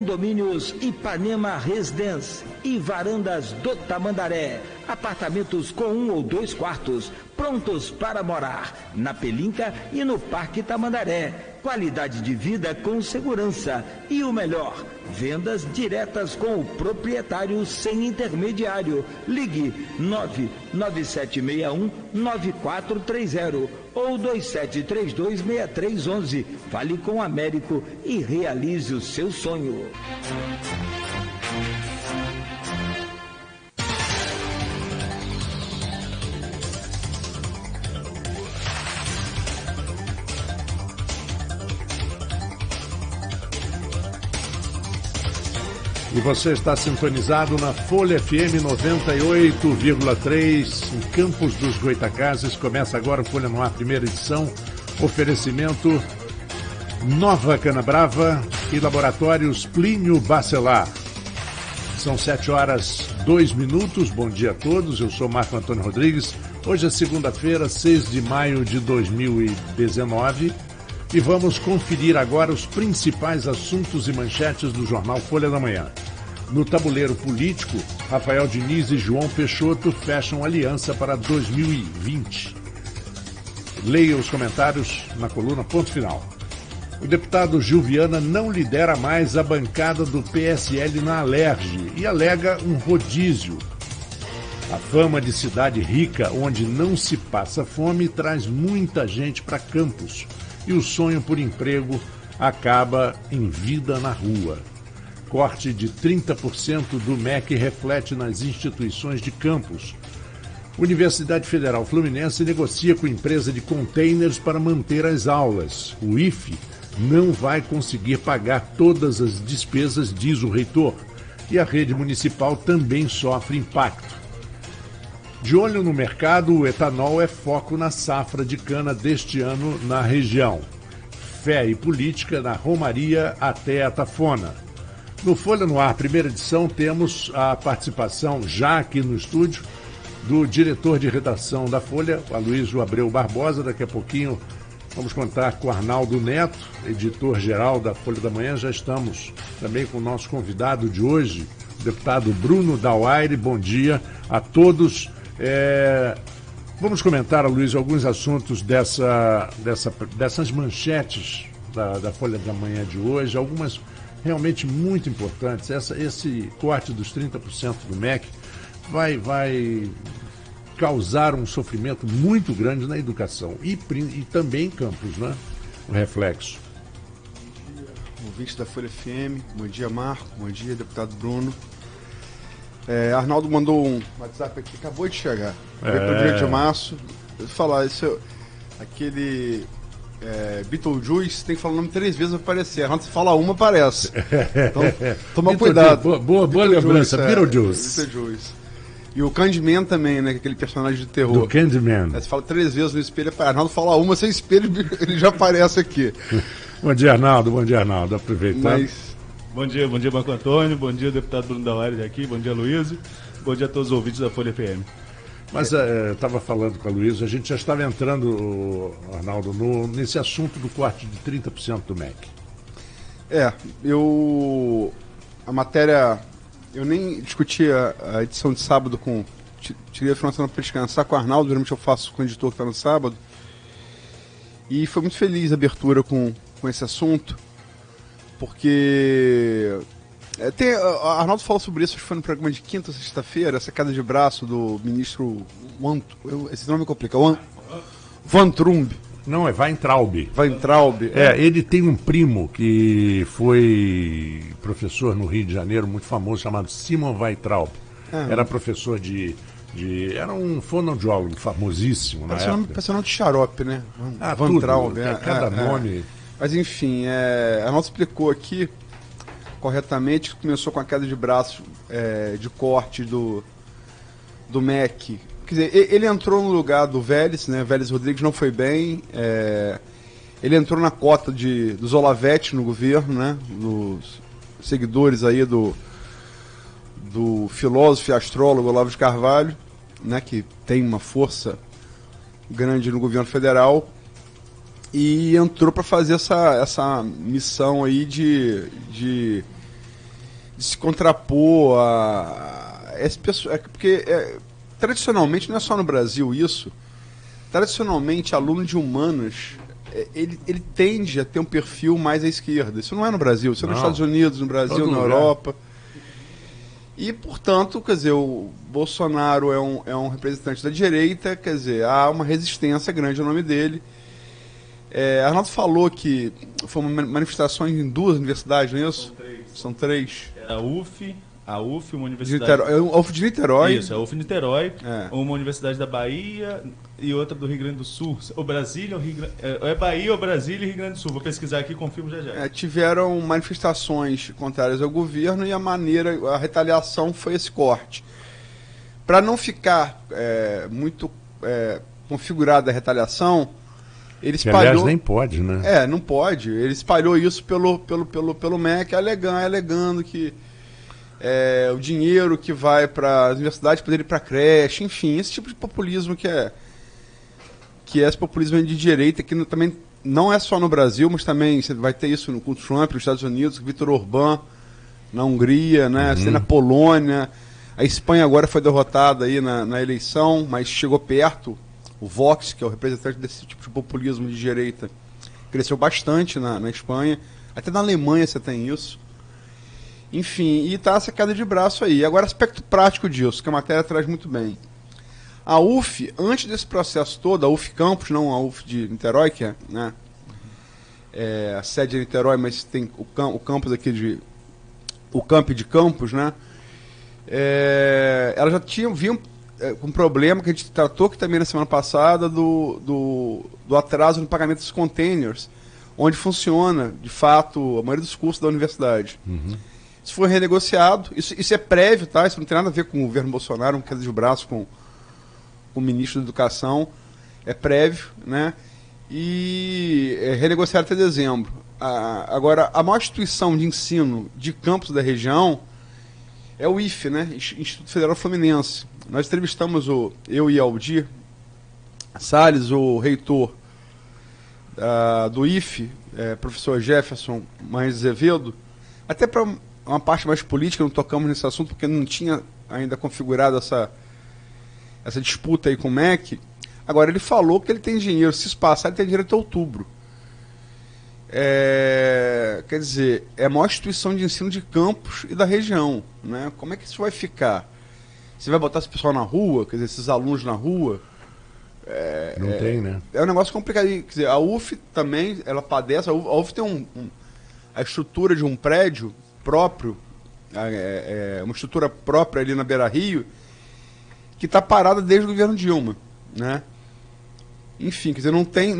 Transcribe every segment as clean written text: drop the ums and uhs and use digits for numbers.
Condomínios Ipanema Residence e Varandas do Tamandaré. Apartamentos com 1 ou 2 quartos, prontos para morar, na Pelinca e no Parque Tamandaré. Qualidade de vida com segurança e o melhor, vendas diretas com o proprietário sem intermediário. Ligue 99761-9430 ou 2732-6311. Fale com o Américo e realize o seu sonho. E você está sintonizado na Folha FM 98,3 em Campos dos Goitacazes. Começa agora o Folha no Ar, primeira edição. Oferecimento Nova Canabrava e Laboratórios Plínio Bacelar. São 7h02. Bom dia a todos. Eu sou Marco Antônio Rodrigues. Hoje é segunda-feira, 6 de maio de 2019. E vamos conferir agora os principais assuntos e manchetes do jornal Folha da Manhã. No tabuleiro político, Rafael Diniz e João Peixoto fecham aliança para 2020. Leia os comentários na coluna Ponto Final. O deputado Gil Viana não lidera mais a bancada do PSL na Alerj e alega um rodízio. A fama de cidade rica, onde não se passa fome, traz muita gente para Campos. E o sonho por emprego acaba em vida na rua. Corte de 30% do MEC reflete nas instituições de Campos. Universidade Federal Fluminense negocia com empresa de containers para manter as aulas. O IFE não vai conseguir pagar todas as despesas, diz o reitor. E a rede municipal também sofre impacto. De olho no mercado, o etanol é foco na safra de cana deste ano na região. Fé e política na Romaria até a Tafona. No Folha no Ar, primeira edição, temos a participação já aqui no estúdio do diretor de redação da Folha, Aloysio Abreu Barbosa. Daqui a pouquinho vamos contar com Arnaldo Neto, editor-geral da Folha da Manhã. Já estamos também com o nosso convidado de hoje, o deputado Bruno Dauaire. Bom dia a todos. Vamos comentar, Aloysio, alguns assuntos dessas manchetes da Folha da Manhã de hoje, algumas realmente muito importantes. Esse corte dos 30% do MEC vai causar um sofrimento muito grande na educação e também em Campos, né? O reflexo. Bom dia, ouvinte da Folha FM, bom dia, Marco, bom dia, deputado Bruno. Arnaldo mandou um WhatsApp aqui, acabou de chegar. Pro dia de março. Eu vou falar, aquele Beetlejuice tem que falar o nome 3 vezes para aparecer. Arnaldo, se fala uma, aparece. Então, toma cuidado. Boa lembrança, Beetlejuice. Beetlejuice. E o Candyman também, né? Aquele personagem de terror. Do Candyman. Você fala 3 vezes no espelho, Arnaldo fala uma, sem espelho, ele já aparece aqui. Bom dia, Arnaldo. Aproveitando. Bom dia, Marco Antônio, bom dia, deputado Bruno Dauaire aqui, bom dia, Aloysio, bom dia a todos os ouvintes da Folha FM. Mas estava falando com a Aloysio, a gente já estava entrando, Arnaldo, nesse assunto do corte de 30% do MEC. A matéria, eu nem discuti a edição de sábado tirei a final de semana para descansar com o Arnaldo, geralmente eu faço com o editor que está no sábado, e foi muito feliz a abertura com esse assunto, porque Arnaldo falou sobre isso, acho que foi no programa de quinta ou sexta-feira, essa queda de braço do ministro esse nome complica, Van Trump. Não, é Weintraub. Ele tem um primo que foi professor no Rio de Janeiro, muito famoso, chamado Simon Weintraub. Era professor era um fonoaudiólogo famosíssimo na época. Parece o nome de xarope, né? Van Traub. Cada nome... Mas enfim, Arnaldo explicou aqui corretamente que começou com a queda de braço de corte do MEC. Quer dizer, ele entrou no lugar do Vélez, né? Vélez Rodrigues não foi bem. Ele entrou na cota dos Olavetti no governo, né? Dos seguidores aí do filósofo e astrólogo Olavo de Carvalho, né? Que tem uma força grande no governo federal. E entrou para fazer essa missão aí de se contrapor a esse pessoal. Porque tradicionalmente, não é só no Brasil isso, tradicionalmente aluno de humanas, ele tende a ter um perfil mais à esquerda. Isso não é no Brasil, isso é nos Estados Unidos, no Brasil, na Europa. E, portanto, quer dizer, o Bolsonaro é um representante da direita, quer dizer, há uma resistência grande ao nome dele. Arnaldo falou que foi uma manifestação em 2 universidades, não é isso? São 3. A UF, uma universidade... A UF de Niterói. Isso, a UF de Niterói, uma universidade da Bahia e outra do Rio Grande do Sul. O Brasília, Bahia, ou Brasília e Rio Grande do Sul. Vou pesquisar aqui e confirmo já já. Tiveram manifestações contrárias ao governo e a retaliação foi esse corte. Para não ficar muito configurada a retaliação, ele espalhou... Que, aliás, nem pode, né? Não pode. Ele espalhou isso pelo MEC, alegando que o dinheiro que vai para as universidades poder ir para a creche, enfim, esse tipo de populismo que é esse populismo de direita, que também não é só no Brasil, mas também você vai ter isso com o Trump nos Estados Unidos, Viktor Orbán na Hungria, né? Você tem na Polônia, a Espanha agora foi derrotada aí na eleição, mas chegou perto. O Vox, que é o representante desse tipo de populismo de direita, cresceu bastante na Espanha, até na Alemanha você tem isso. Enfim, e está essa queda de braço aí. Agora, aspecto prático disso, que a matéria traz muito bem. A UF, antes desse processo todo, a UF Campus, não a UF de Niterói, que a sede é Niterói, mas tem o campus aqui o camp de Campos, né? Ela já vinha um problema que a gente tratou aqui também na semana passada do atraso no pagamento dos containers, onde funciona, de fato, a maioria dos custos da universidade. Isso foi renegociado, isso é prévio, tá? Isso não tem nada a ver com o governo Bolsonaro, uma queda de braço com o ministro da Educação, é prévio, né? E é renegociado até dezembro. Agora, a maior instituição de ensino de campus da região é o IFE, né? Instituto Federal Fluminense. Nós entrevistamos eu e Aldir Salles, o reitor do IFE, professor Jefferson Marins Azevedo, até para uma parte mais política, não tocamos nesse assunto porque não tinha ainda configurado essa disputa aí com o MEC. Agora, ele falou que ele tem dinheiro, se isso passar, ele tem dinheiro até outubro. Quer dizer, é a maior instituição de ensino de campus e da região, né? Como é que isso vai ficar? Você vai botar esse pessoal na rua, quer dizer, esses alunos na rua? Não tem, né? É um negócio complicado. Quer dizer, a UF também, ela padece, a UF tem a estrutura de um prédio próprio, uma estrutura própria ali na Beira-Rio, que está parada desde o governo Dilma, né? Enfim, quer dizer, não tem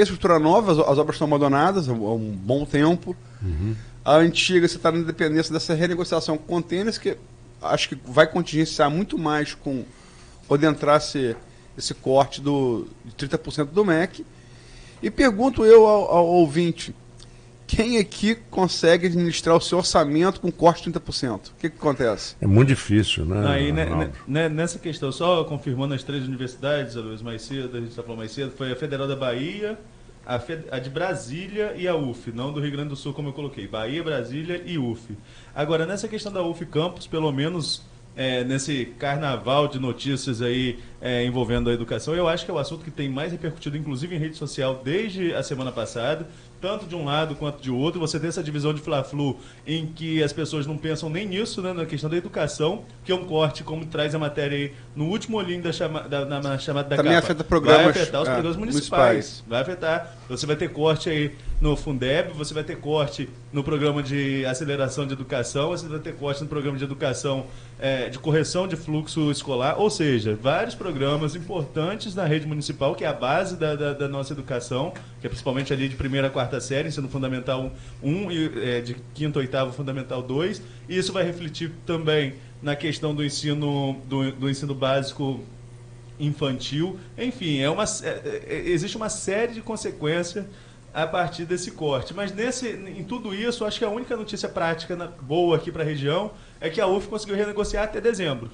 estrutura nova, as obras estão abandonadas há um bom tempo. A antiga, você está na dependência dessa renegociação com containers, que acho que vai contingenciar muito mais com poder entrar esse corte de 30% do MEC. E pergunto eu ao ouvinte, quem aqui consegue administrar o seu orçamento com corte de 30%? O que acontece? É muito difícil, né? Aí, nessa questão, só confirmando as 3 universidades, Luiz, mais cedo, a gente está falando mais cedo, foi a Federal da Bahia, a de Brasília e a UF, não do Rio Grande do Sul, como eu coloquei. Bahia, Brasília e UF. Agora, nessa questão da UF Campus, pelo menos nesse carnaval de notícias aí envolvendo a educação, eu acho que é o assunto que tem mais repercutido, inclusive em rede social, desde a semana passada, tanto de um lado quanto de outro. Você tem essa divisão de Fla-Flu em que as pessoas não pensam nem nisso, né, na questão da educação, que é um corte, como traz a matéria aí no último olhinho na chamada da também capa. Afeta programas, vai afetar os programas municipais. Vai afetar. Você vai ter corte aí no Fundeb, você vai ter corte no programa de aceleração de educação, você vai ter corte no programa de educação de correção de fluxo escolar, ou seja, vários programas importantes na rede municipal, que é a base da nossa educação, que é principalmente ali de 1ª a 4ª série, ensino fundamental 1 e de 5º a 8º fundamental 2, e isso vai refletir também na questão do ensino básico infantil. Enfim, existe uma série de consequências a partir desse corte. Mas em tudo isso, acho que a única notícia prática boa aqui para a região é que a UF conseguiu renegociar até dezembro.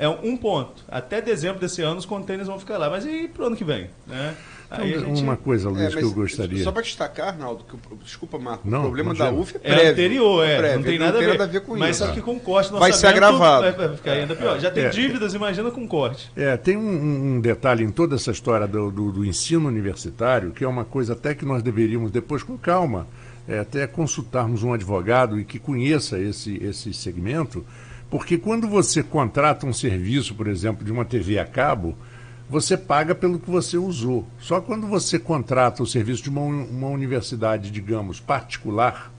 é um ponto. Até dezembro desse ano os contêineres vão ficar lá. Mas e pro ano que vem? Né? Aí Uma coisa, Luiz, que eu gostaria... Só para destacar, Arnaldo, desculpa, Marco, não, o problema imagina. da UF é prévio. É anterior, prévio, não tem nada a ver com mas isso. só que com corte no vai orçamento... ser agravado. Vai ficar ainda pior. Já tem dívidas, imagina com corte. Tem um detalhe em toda essa história do ensino universitário, que é uma coisa até que nós deveríamos, depois, com calma, até consultarmos um advogado e que conheça esse segmento, porque quando você contrata um serviço, por exemplo, de uma TV a cabo, você paga pelo que você usou. Só quando você contrata o serviço de uma universidade, digamos, particular,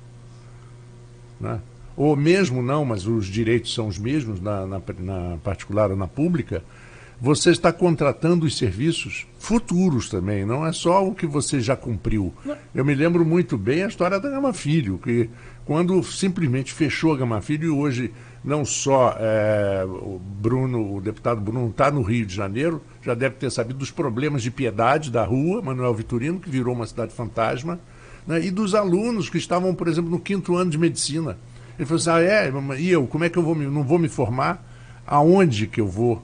né? Ou mesmo não, mas os direitos são os mesmos na particular ou na pública, você está contratando os serviços futuros também, não é só o que você já cumpriu. Eu me lembro muito bem a história da Gama Filho, que quando simplesmente fechou a Gama Filho, e hoje não só o deputado Bruno está no Rio de Janeiro, já deve ter sabido dos problemas de Piedade da rua, Manuel Vitorino, que virou uma cidade fantasma, né, e dos alunos que estavam, por exemplo, no 5º ano de medicina. Ele falou assim, e eu, como é que eu não vou me formar? Aonde que eu vou?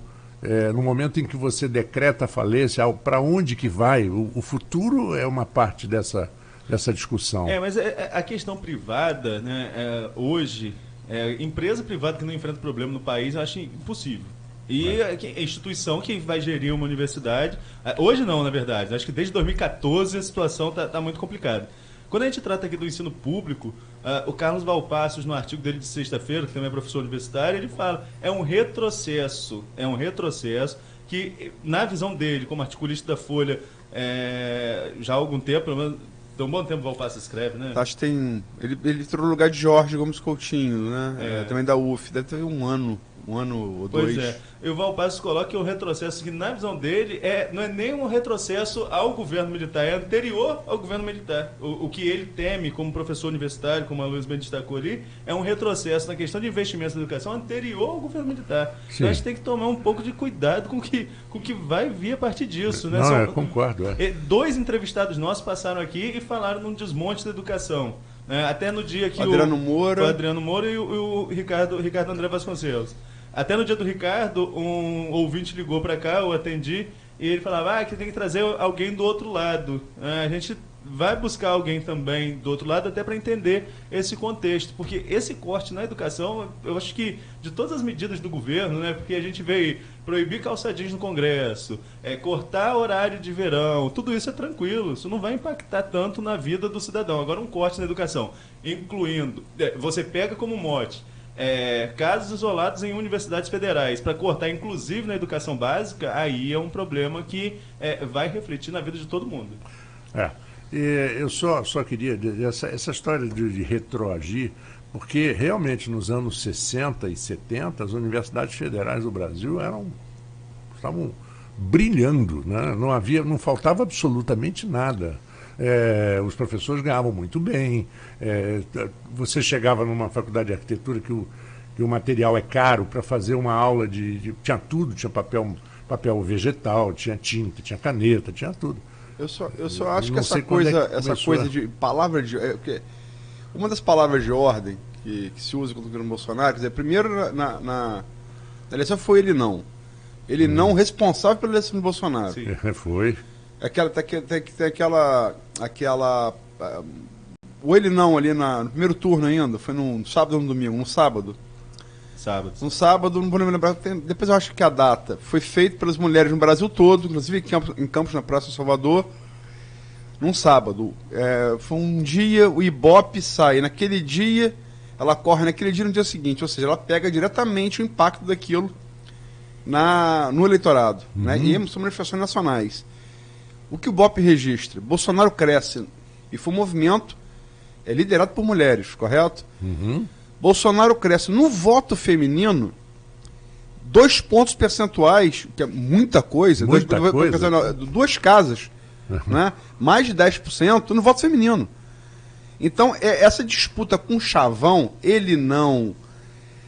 No momento em que você decreta a falência, para onde que vai? O futuro é uma parte dessa discussão. Mas a questão privada, né, hoje, empresa privada que não enfrenta problema no país, eu acho impossível. E a instituição que vai gerir uma universidade, hoje não, na verdade, acho que desde 2014 a situação está muito complicada. Quando a gente trata aqui do ensino público, o Carlos Valpassos, no artigo dele de sexta-feira, que também é professor universitário, ele fala, é um retrocesso que, na visão dele, como articulista da Folha, já há algum tempo, pelo menos, tem um bom tempo o Valpassos escreve, né? Acho que tem... Ele entrou no lugar de Jorge Gomes Coutinho, né? Também da UF, deve ter um ano ou dois. Pois é. E o Valpassos coloca que o retrocesso, que na visão dele, não é nem um retrocesso ao governo militar, é anterior ao governo militar. O que ele teme como professor universitário, como a Luiz bem destacou ali, é um retrocesso na questão de investimentos na educação anterior ao governo militar. Sim. Então a gente tem que tomar um pouco de cuidado com o que vai vir a partir disso. Né? Não, eu concordo. 2 entrevistados nossos passaram aqui e falaram num desmonte da educação. Até no dia que o Adriano Moura e o Ricardo André Vasconcelos. Até no dia do Ricardo, um ouvinte ligou para cá, eu atendi, e ele falava que tem que trazer alguém do outro lado. A gente vai buscar alguém também do outro lado até para entender esse contexto, porque esse corte na educação, eu acho que de todas as medidas do governo, né, porque a gente veio proibir calça jeans no Congresso, cortar horário de verão, tudo isso é tranquilo, isso não vai impactar tanto na vida do cidadão. Agora um corte na educação, incluindo, você pega como mote, casos isolados em universidades federais, para cortar inclusive na educação básica, aí é um problema que vai refletir na vida de todo mundo. Eu só queria essa história de retroagir, porque realmente nos anos 60 e 70 as universidades federais do Brasil estavam brilhando, né? Não faltava absolutamente nada. Os professores ganhavam muito bem. Você chegava numa faculdade de arquitetura que o material é caro, para fazer uma aula tinha tudo, tinha papel vegetal, tinha tinta, tinha caneta, tinha tudo. Eu só acho que essa coisa de palavra de... uma das palavras de ordem que se usa contra o governo Bolsonaro, quer dizer, primeiro na eleição foi ele não responsável pela eleição do Bolsonaro. Sim. Foi. Tem aquela o ele não ali no primeiro turno ainda, foi no sábado ou no domingo? No sábado. No sábado, não vou lembrar, depois eu acho que a data foi feita pelas mulheres no Brasil todo, inclusive em Campos, na Praça de Salvador, num sábado. Foi um dia, o Ibope sai, naquele dia, ela corre naquele dia no dia seguinte, ou seja, ela pega diretamente o impacto daquilo no eleitorado, né? E são manifestações nacionais. O que o Ibope registra? Bolsonaro cresce, e foi um movimento liderado por mulheres, correto? Bolsonaro cresce no voto feminino 2 pontos percentuais, que é muita coisa. Duas casas, né? Mais de 10% no voto feminino. Então, essa disputa com o chavão, ele não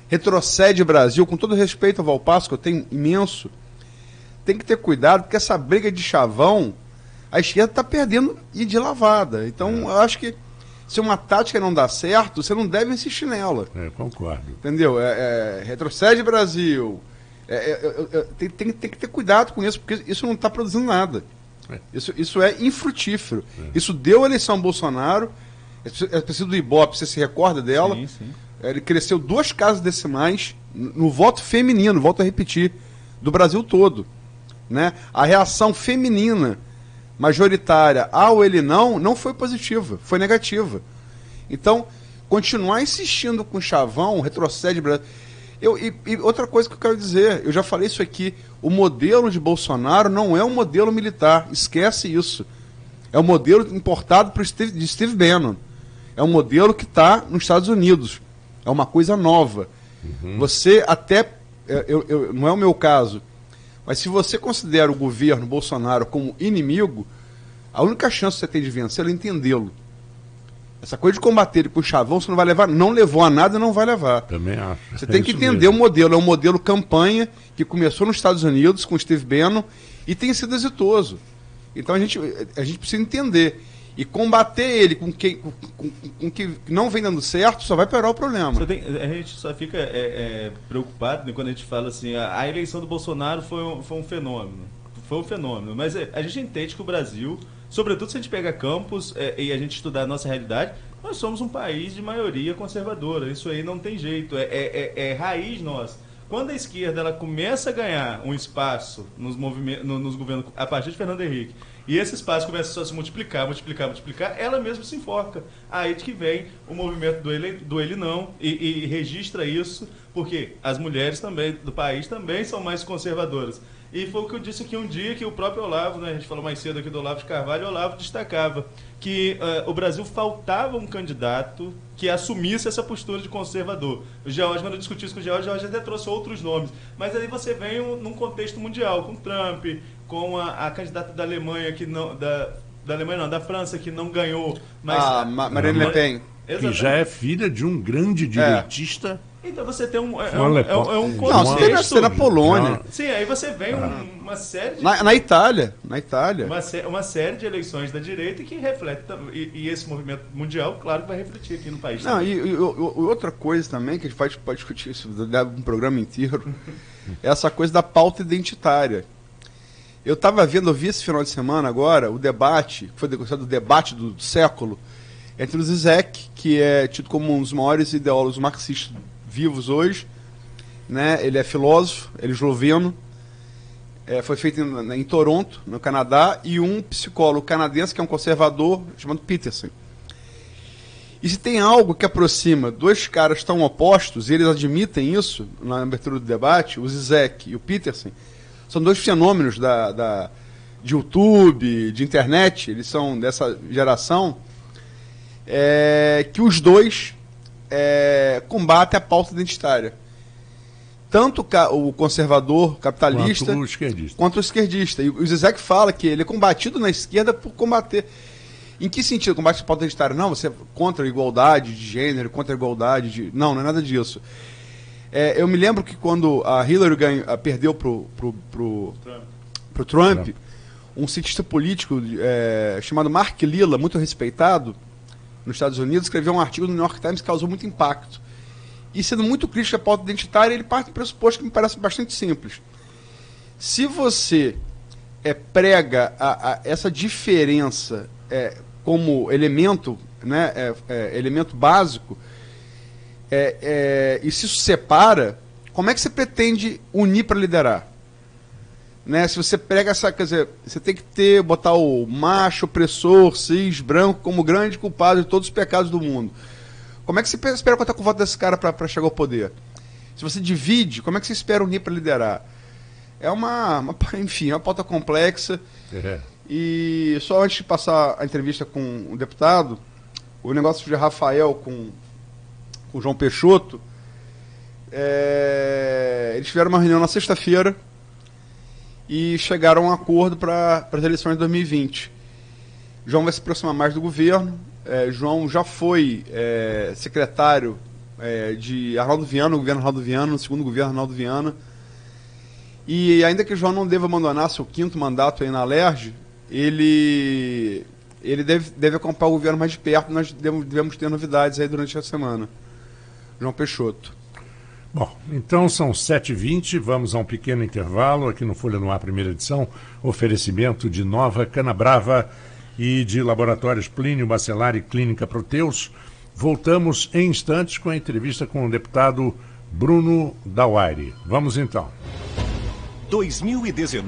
retrocede o Brasil, com todo respeito ao Valpassos, que eu tenho imenso, tem que ter cuidado, porque essa briga de chavão, a esquerda está perdendo e de lavada. Então, eu acho que se uma tática não dá certo, você não deve insistir nela. Concordo. Entendeu? Retrocede Brasil, Tem que ter cuidado com isso, porque isso não está produzindo nada. Isso é infrutífero. Isso deu a eleição ao Bolsonaro. É preciso do Ibope, você se recorda dela? Sim, sim. Ele cresceu 2 casas decimais no voto feminino, volto a repetir, do Brasil todo. Né? A reação feminina majoritária ao ele não foi positiva, foi negativa. Então, continuar insistindo com o chavão, retrocede... E outra coisa que eu quero dizer, eu já falei isso aqui, o modelo de Bolsonaro não é um modelo militar, esquece isso. É um modelo importado de Steve Bannon. É um modelo que está nos Estados Unidos. É uma coisa nova. Você até, não é o meu caso, mas se você considera o governo Bolsonaro como inimigo, a única chance que você tem de vencer é entendê-lo. Essa coisa de combater ele com chavão, você não vai levar, não levou a nada e não vai levar. Também acho. Você tem que entender o modelo. É um modelo campanha que começou nos Estados Unidos com Steve Bannon e tem sido exitoso. Então a gente precisa entender. E combater ele com que não vem dando certo, só vai piorar o problema. A gente só fica preocupado quando a gente fala assim, a eleição do Bolsonaro foi um fenômeno. Foi um fenômeno. Mas a gente entende que o Brasil, sobretudo se a gente pega campos e a gente estudar a nossa realidade, nós somos um país de maioria conservadora. Isso aí não tem jeito. É raiz nossa. Quando a esquerda ela começa a ganhar um espaço nos governos a partir de Fernando Henrique, e esse espaço começa a se multiplicar, ela mesma se enforca. Aí que vem o movimento do ele não, e registra isso, porque as mulheres também do país também são mais conservadoras. E foi o que eu disse aqui um dia, que o próprio Olavo, né, a gente falou mais cedo aqui do Olavo de Carvalho, o Olavo destacava que o Brasil faltava um candidato que assumisse essa postura de conservador. O George, quando eu discuti isso com o George até trouxe outros nomes. Mas aí você vem num contexto mundial, com Trump, com a candidata da Alemanha, da França, que não ganhou. Mas Marine Le Pen. Que já é filha de um grande direitista. Então você tem um contexto... Não, você deve ser na Polônia. Não. Sim, aí você vem uma série de... Na Itália. Uma série de eleições da direita que reflete... E esse movimento mundial, claro, que vai refletir aqui no país. Não, e outra coisa também, que a gente pode discutir isso, dá um programa inteiro, é essa coisa da pauta identitária. Eu vi esse final de semana agora, o debate, que foi considerado o debate do século, entre o Zizek, que é tido como um dos maiores ideólogos marxistas vivos hoje, né? Ele é filósofo, ele é esloveno, foi feito em Toronto, no Canadá, e um psicólogo canadense que é um conservador chamado Peterson. E se tem algo que aproxima 2 caras tão opostos, e eles admitem isso na abertura do debate, o Zizek e o Peterson, são 2 fenômenos de YouTube, de internet, eles são dessa geração, que os 2 combatem a pauta identitária. Tanto o conservador capitalista quanto o esquerdista. E o Zizek fala que ele é combatido na esquerda por combater. Em que sentido combate a pauta identitária? Não, você é contra a igualdade de gênero, contra a igualdade de... Não é nada disso. Eu me lembro que quando a Hillary perdeu pro Trump, um cientista político chamado Mark Lilla, muito respeitado nos Estados Unidos, escreveu um artigo no New York Times que causou muito impacto. E sendo muito crítico à pauta identitária, ele parte do pressuposto que me parece bastante simples. Se você prega essa diferença como elemento, né, elemento básico, e se isso separa, como é que você pretende unir para liderar? Né? Se você prega essa, quer dizer, você tem que botar o macho, opressor, cis, branco como grande culpado de todos os pecados do mundo. Como é que você espera contar com o voto desse cara para chegar ao poder? Se você divide, como é que você espera unir para liderar? Enfim, é uma pauta complexa. E só antes de passar a entrevista com o deputado, o negócio de Rafael com o João Peixoto, eles tiveram uma reunião na sexta-feira e chegaram a um acordo para as eleições de 2020. João vai se aproximar mais do governo. João já foi secretário de Arnaldo Viana, no governo Arnaldo Viana, no segundo governo Arnaldo Viana. E ainda que João não deva abandonar seu 5º mandato aí na Alerj, ele deve acompanhar o governo mais de perto. Nós devemos ter novidades aí durante a semana. João Peixoto. Bom, então são 7h20, vamos a um pequeno intervalo aqui no Folha no Ar, primeira edição, oferecimento de Nova Canabrava e de Laboratórios Plínio Bacelar e Clínica Proteus. Voltamos em instantes com a entrevista com o deputado Bruno Dauaire. Vamos então. 2019.